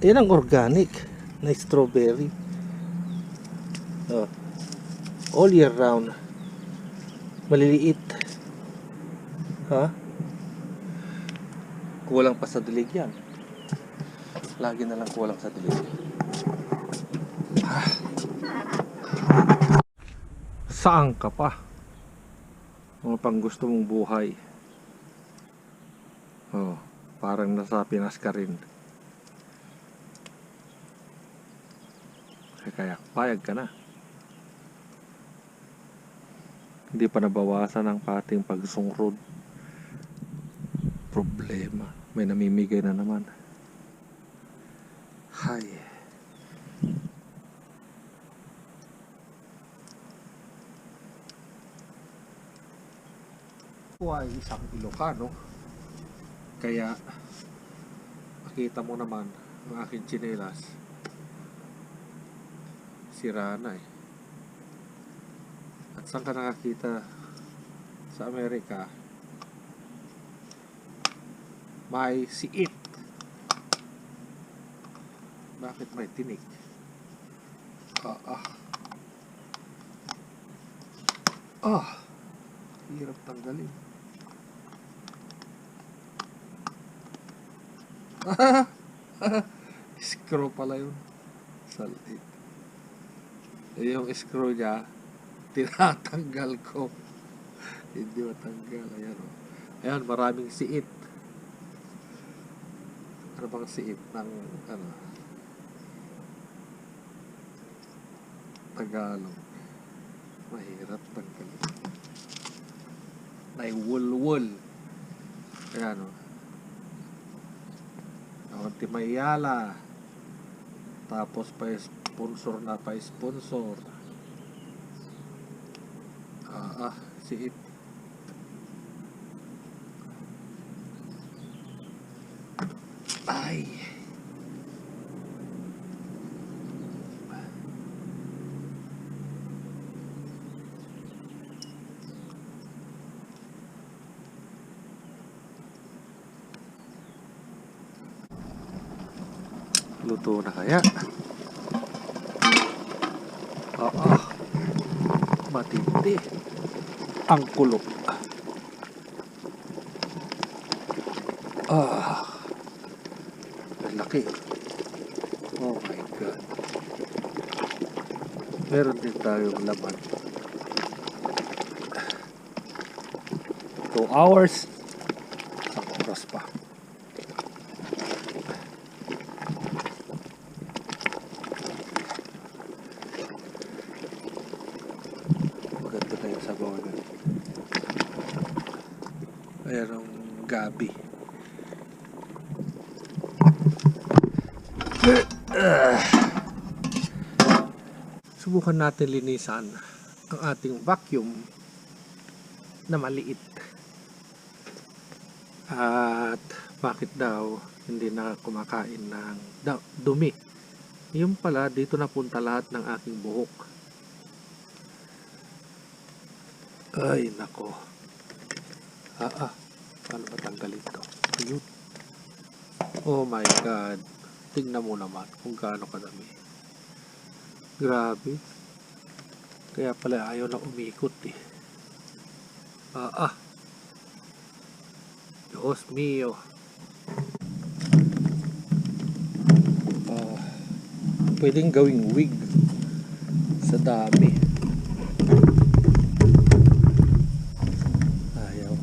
Yan ang organic na strawberry. Oh. All year round. Maliliit. Ha? Kulang pa sa dilig yan. Lagi na lang kulang sa dilig. Ah. Saan ka pa? Mga pang gusto mong buhay. Oh, parang nasa Pinas ka rin. Kaya payag ka na. Hindi pa nabawasan ang pating pagsungrod. Problema. May namimigay na naman. Hay. Ako ay isang Ilocano. Kaya makita mo naman ang aking tsinelas. Sira na eh. At saan ka nakakita sa Amerika? May siit. Bakit may tinik? Hirap tanggalin. Screw pala yun. Salit. Yung screw niya, tinatanggal ko. Hindi matanggal. Ayan o. Ayan, maraming siit. Ano bang siit ng ano? Tagalog. Mahirap tanggalin. May wool. Ayan o. Kaunti may yala. Tapos pa-sponsor na pa-sponsor. Siit. Ay. Luto na kaya? Matindi ang kulok. Ang laki. Oh my God. Meron din tayong laman. 2 hours. Isang oras pa. Maganda na yung sabaw na. Ayan ang gabi. Subukan natin linisan ang ating vacuum na maliit. At bakit daw hindi na kumakain ng dumi? Yung pala, dito napunta lahat ng aking buhok. Ay, nako. Paano matanggalin ito? Ayun. Oh my God. Tingnan mo naman kung gaano kadami. Grabe. Kaya pala ayaw na umikot eh. Diyos mio. Pwedeng gawing wig sa dami. Ayaw.